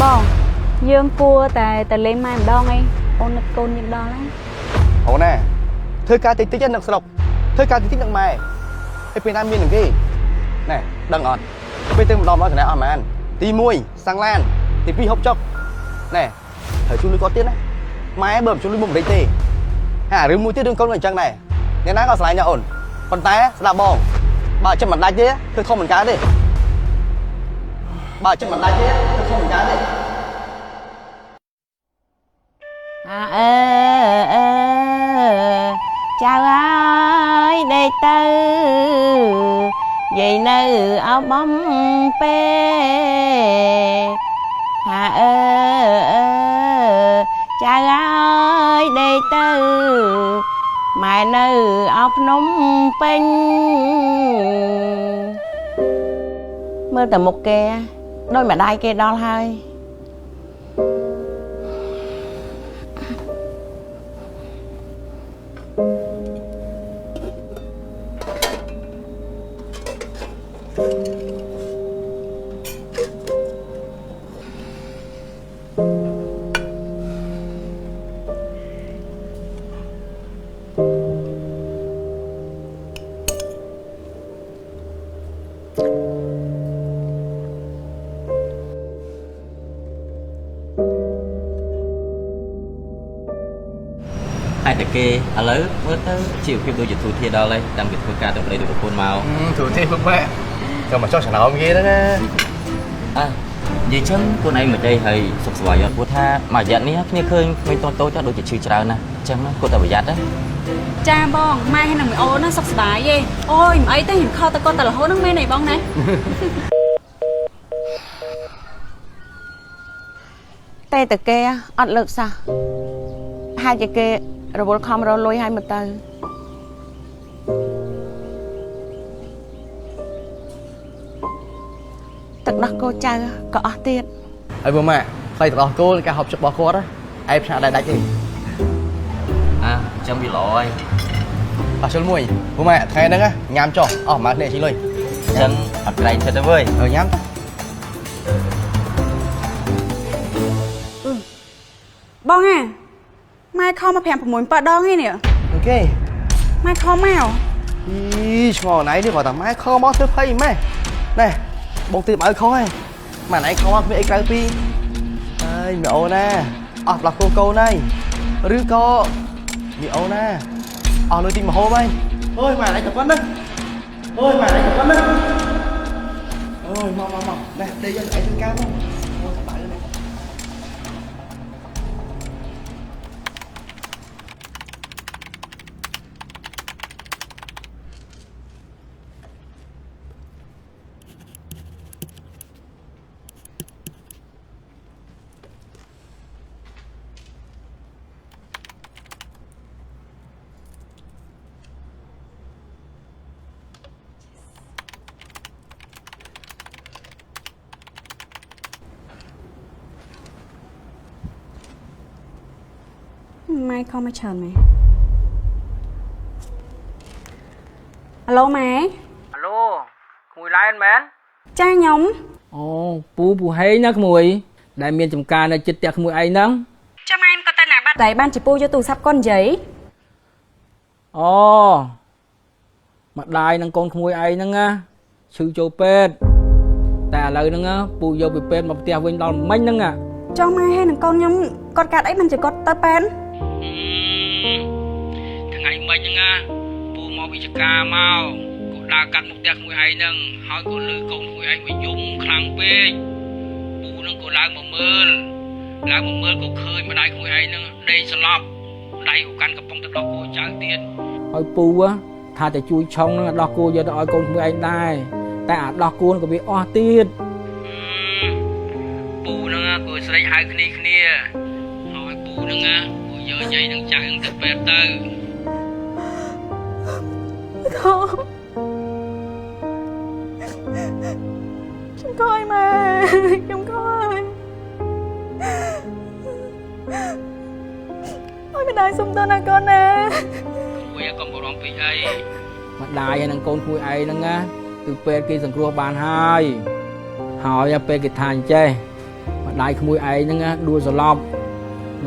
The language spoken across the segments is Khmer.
បងយើងគួរតែលេងម៉ែម្ដងអីអូននឹកកូនយើងដល់ហើយអូនណាធ្វើការតិចតិចនឹកស្រុកធ្វើការតិចតិចនឹកម៉ែឯពេលណាមាននឹងគេណែដឹងអត់ពេលទៅម្ដងមកកណែអស់មែនទី1សាំងឡានទី2ហូបចុកណែត្រូវជួយលុយគាត់ទៀតណាម៉ែបើមិនជួយលុយមុខមិនដេកទេហើយរឿងមួយទៀតរឿងកូនក៏អញ្ចឹងដែរអ្នកណាក៏ស្រឡាញ់ដែរអូនប៉ុន្តែស្ដាប់បងបើចិត្តមិនដាច់ទេគឺធំមិនកើតទេបើចិត្តមិនដាច់ទេគឺធំមិនកើតទេអើចៅហើយដេកទៅយាយនៅអោបំពេចៅហើយដេកទៅម៉ែនៅអោភ្នំពេញមើលតែមុខគេដូចម្ដាយគេដល់ហើយហើយតែគេឥឡូវមើលទៅជីវភាពដូចជាទូធាដល់ហើយតាមគេធ្វើការទៅប្តីទៅប្រពន្ធមកទូធាពុកម៉ែក៏មកចោះច្រឡំគេហ្នឹងណានិយាយចឹងខ្លួនឯងមិនទេហើយសុខសប្បាយអត់ព្រោះថាមួយរយៈនេះគ្នាឃើញក្មេងតូចតូចដូចជាឈឺច្រើនណាស់អញ្ចឹងគាត់តែប្រយ័ត្នណាចាបងម៉ែហើយនឹងមីអូនណាសុខសប្បាយទេអូយមិនអីទេខ្ញុំខកតគាត់តែរហូតហ្នឹងមែនទេបងណាតែគេអត់លើកសោះហើយជាគេរវល់ខំរលុយឲ្យមកទៅទឹកដោះគោចៅក៏អស់ទៀតហើយពុកម៉ែផ្លៃទឹកដោះគោការហូបចុករបស់គាត់ឯងផ្សាដាច់ទេអញ្ចឹងវាល្អហើយអស់ជុលមួយពុកម៉ែថ្ងៃហ្នឹងញ៉ាំចុះអស់ម៉ែគ្នាជីលុយអញ្ចឹងអត់ក្រែងចិត្តទេវើយញ៉ាំបងម៉ែខំមក5 6 7ដងនេះអូខេម៉ែខំមកឆ្ងល់ណៃនេះគាត់ថាម៉ែខំមកធ្វើភ័យម៉ែណែបងទីបើខំហើយម៉ែណៃខំមកមានអីក្រៅពីហើយមីអូណាអស់ផ្លាស់កូនហើយឬក៏មីអូណាអស់លុយទិញម្ហូបហើយអូយម៉ែណៃទៅប៉ុណ្្នឹងអូយម៉ែណៃទៅប៉ុណ្្នឹងអូយមកណែដេកយើងឯងធ្វើការមកអូសប្បាយណាស់ម៉ែខំមកច្រើនម៉ែអាឡូម៉ែអាឡូក្មួយឡែនមែនចាខ្ញុំអូពូហេងណាក្មួយដែលមានចំការនៅចិត្តផ្ទះក្មួយឯងហ្នឹងចាំម៉ែក៏ទៅណាបាត់តែបានជាពូយកទូរស័ព្ទកូននិយាយអូម្ដាយនឹងកូនក្មួយឯងហ្នឹងណាឈឺចូលពេទ្យតែឥឡូវហ្នឹងពូយកពីពេទ្យមកផ្ទះវិញដល់មិញហ្នឹងចុះម៉ែហើយនឹងកូនខ្ញុំគាត់កាត់អីមិនជាគាត់ទៅពេទ្យថ្ងៃមិញហ្នឹងពូមកវិជ្ជការមកគាត់ដើរកាត់មុខផ្ទះក្មួយឯងហ្នឹងហើយគាត់លឺកូនក្មួយឯងវាយំខ្លាំងពេកពូហ្នឹងក៏ឡើងមកមើលក៏ឃើញម្ដាយក្មួយឯងហ្នឹងដេកស្លាប់ម្ដាយក៏កាន់កំប៉ុងទឹកដោះគោចៅទៀតហើយពូថាតែជួយឆុងហ្នឹងដោះគោយកទៅឲ្យកូនក្មួយឯងដែរតែអាដោះគោក៏វាអស់ទៀតពូហ្នឹងក៏ស្រែកហៅគ្នាហើយពូហ្នឹងក៏យកយាយនឹងចៅនឹងទៅពេទ្យទៅធំខ្ញុំខ້ອຍម៉ែខ្ញុំខ້ອຍអើយម្ដាយសុំទោសណាកូនណាគួយកុំបារម្ភពេកអីម្ដាយហើយនឹងកូនគួយឯងហ្នឹងណាគឺពេទ្យគេសង្គ្រោះបានហើយពេលគេថាអញ្ចេះម្ ម្ដាយក្មួយឯងហ្នឹងណាដួលសន្លប់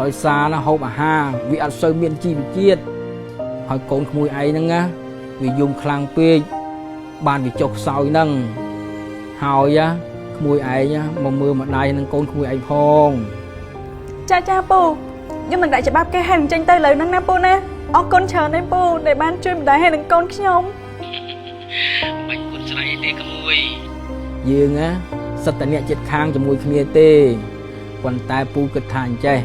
ដោយសារណាហូបអាហារវាអត់សូវមានជីវជាតិហើយកូនក្មួយឯងហ្នឹងណាវាយំខ្លាំងពេកបានវាចុះខ្សោយហ្នឹងហើយក្មួយឯងមកមើលម្ដាយនិងកូនក្មួយឯងផង ចាចាពូខ្ញុំនឹងដាក់ច្បាប់គេឲ្យចេញទៅលើហ្នឹងណាពូណាអរគុណច្រើនណាស់ពូដែលបានជួយម្ដាយហើយនិងកូនខ្ញុំបាច់គុណស្រ័យទេក្មួយ យើងណាសិតតែអ្នកចិត្តខាងជាមួយគ្នាទេប៉ុន្តែពូគិតថាអញ្ចេះ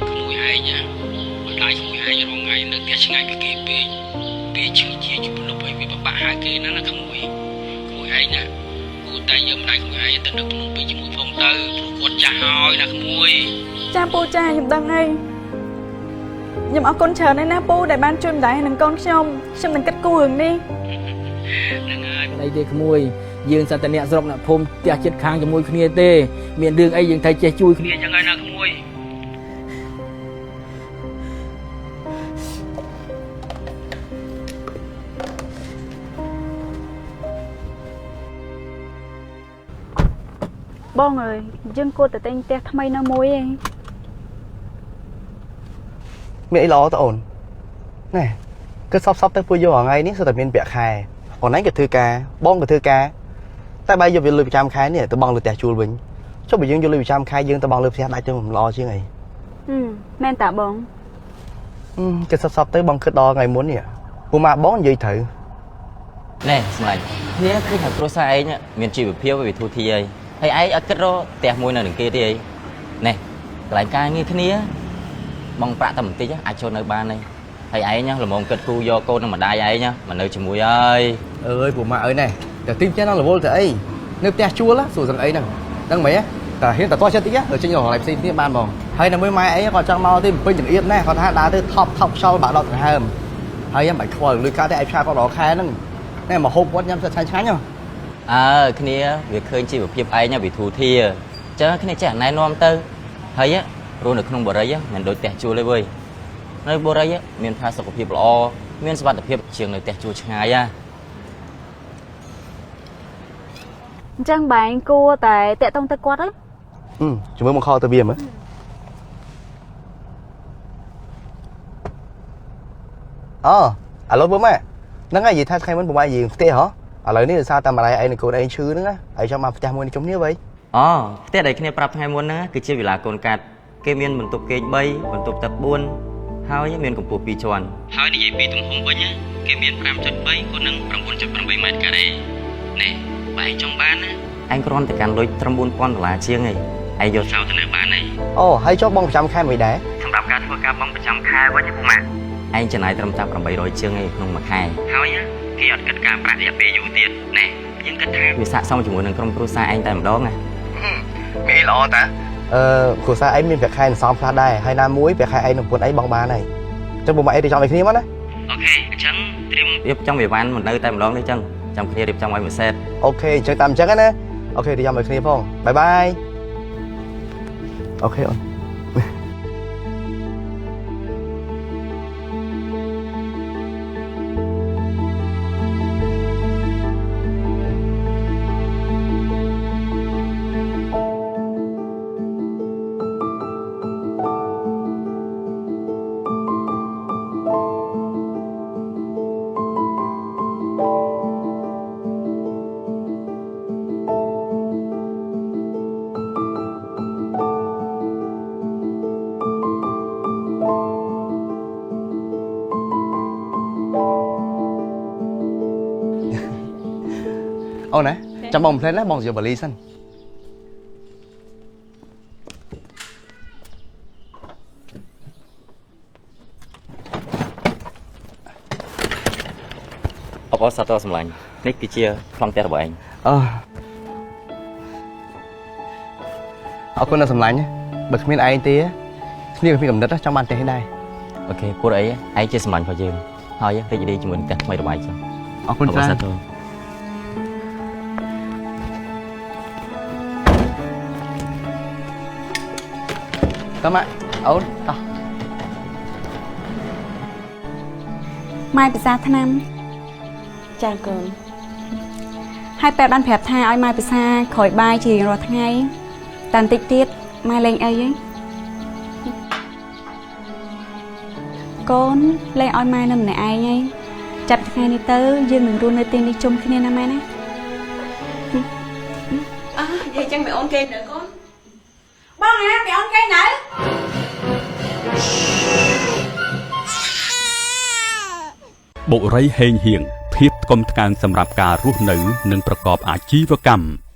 ក្មួយឯងម្ដាយក្មួយឯងរងថ្ងៃនៅផ្ទះឆ្ងាយពីគេពេកពេលឈឺជាជពលុបឲ្យវាពិបាកហៅគេណាណាក្មួយឯងណាគួរតែយើងម្ដាយក្មួយឯងទៅនៅភ្នំពេញជាមួយផងទៅព្រោះគាត់ចាស់ហើយណាក្មួយ ចាពូចាខ្ញុំដឹងហើយខ្ញុំអរគុណច្រើនណាស់ពូដែលបានជួយម្ដាយនិងកូនខ្ញុំនឹងគិតគូររឿងនេះ ហ្នឹងហើយអីទេក្មួយយើងសត្វតែអ្នកស្រុកអ្នកភូមិផ្ទះចិត្តខាងជាមួយគ្នាទេមានរឿងអីយើងត្រូវចេះជួយគ្នាចឹងហើយណាក្មួយ បងអើយយើងគួរតែតែងផ្ទះថ្មីនៅមួយឯង មានអីល្អតើអូនណែគឺសពទៅពួកយកថ្ងៃនេះសុទ្ធតែមានប្រាក់ខែអូនឯងក៏ធ្វើការបងក៏ធ្វើការតែបើយកវាលុយប្រចាំខែនេះទៅបងលើផ្ទះជួលវិញចុះបើយើងយកលុយប្រចាំខែយើងទៅបងលើផ្ទះដាច់ទៅមិនល្អជាងអី មែនតាបង គឺសពទៅបងគិតដល់ថ្ងៃមុននេះពូម៉ាបងនិយាយត្រូវ ណែស្មាច់គ្នាឃើញថាគ្រួសារឯងមានជីវភាពវាធូរធារហើយឯងអត់គិតរកផ្ទះមួយនៅនឹងគេទេអីណែកន្លែងការងារគ្នាបងប្រាក់តែបន្តិចអាចចូលនៅបានហើយហើយឯងល្មមគិតគូយកកូននឹងម្ដាយឯងមកនៅជាមួយហើយអើយពូម៉ាអើយណែតែទីផ្ទះនឹងរវល់ទៅអីនៅផ្ទះជួលសួរទាំងអីហ្នឹងដឹងមិនហ៎តែហ៊ានតែតោះចិត្តតិចទៅចេញរកកន្លែងផ្សេងទៀតបានបងហើយនៅមួយម៉ែអីគាត់ចង់មកទេពេញចង្អៀតណែគាត់ថាដើរទៅថប់ខ្យល់បាក់ដកដង្ហើមហើយមិនខ្វល់លុយកាក់ទេឯងផ្សាយគាត់រកខែហ្នឹងណែមកហូបគាត់ញ៉ាំឆ្ងាញ់ហ៎ អើគ្នាវាឃើញជីវភាពឯងវាធូរធារចឹងគ្នាចេះណែនាំទៅហើយរស់នៅក្នុងបរិយាមិនដូចផ្ទះជួលទេវើយនៅបរិយាមានផាសុខភាពល្អមានសុវត្ថិភាពជាងនៅផ្ទះជួលឆ្ងាយអញ្ចឹងបែងគួរតែតាក់ទងទៅគាត់ហ្នឹងជាមួយមកខទៅវាមើលឥឡូវពូម៉ាហ្នឹងហើយនិយាយថាថ្ងៃមុនពូម៉ានិយាយផ្ទះហ៎ឥឡូវនេះដោយសារតែម្ដាយឯងនិងកូនឯងឈឺហ្នឹងហើយចង់មកផ្ទះមួយនេះជុំគ្នាវិញផ្ទះដែលគ្នាប្រាប់ថ្ងៃមុនហ្នឹងគឺជាវិឡាកូនកាត់គេមានបន្ទប់គេង3បន្ទប់ទឹក4ហើយមានកម្ពស់2ជាន់ហើយនិយាយពីទំហំវិញគេមាន 5.3 គុណនឹង 9.8 ម៉ែត្រការ៉េណែបើឯងចង់បានណាឯងគ្រាន់តែកាន់លុយត្រឹម $4,000 ជាងឯងយកសោទៅនៅបានឯងហើយចុះបងប្រចាំខែមួយដែរសម្រាប់ការធ្វើការបងប្រចាំខែវិញពូម៉ាឯងចំណាយត្រឹមតែ800ជាងឯងក្នុងមួយខែហើយគេអត់គិតការប្រាក់រយៈពេលយូរទៀតណែយើងគិតថាវាស័ក្តិសមជាមួយនឹងក្រុមគ្រួសារឯងតែម្ដងណាមានល្អតាគ្រួសារឯងមានប្រាក់ខែសំផ្លាស់ដែរហើយណាមួយប្រាក់ខែឯងនឹងពួនឯងបងបានហើយចឹងបងមកឯងទៅចង់ឲ្យគ្នាមកណាអូខេអញ្ចឹងត្រៀមរៀបចំវិវ៉ាន់មកនៅតែម្ដងនេះចឹងចាំគ្នារៀបចំឲ្យមួយសេតអូខេអញ្ចឹងតាមអញ្ចឹងណាអូខេរៀបចំឲ្យគ្នាផងបាយបាយអូខេអូន អូនណាចាំបងផ្លែណាបងយកបាលីសិនអបអរសាទរសម្លាញ់នេះគឺជាប្លង់ផ្ទះរបស់ឯងអរគុណណាស់សម្លាញ់បើគ្មានឯងទេគ្នាគ្មានកំណត់ចង់បានផ្ទះនេះដែរអូខេពួកអីឯងជាសម្លាញ់របស់យើងហើយរីករាយជាមួយផ្ទះថ្មីរបស់ឯងចឹងអរគុណច្រើនតើម៉ាក់អូនតោះម៉ែពិសាថ្នាំចាកូនហើយប៉ែបានប្រាប់ថាឲ្យម៉ែពិសាក្រោយបាយជារៀងរាល់ថ្ងៃតែបន្តិចទៀត ម៉ែលេងអីហ្នឹងកូនលេងឲ្យម៉ែនៅម្នាក់ឯងហើយចាប់ថ្ងៃនេះទៅយើងនឹងរស់នៅទីនេះជុំគ្នាណាម៉ែណានិយាយចឹងមិនអូនគេនៅកូនបងណាមិនអូនគេនៅបុរីហេងហៀងភាពថ្កុំថ្កើងសម្រាប់ការរស់នៅនិងប្រកបអាជីវកម្ម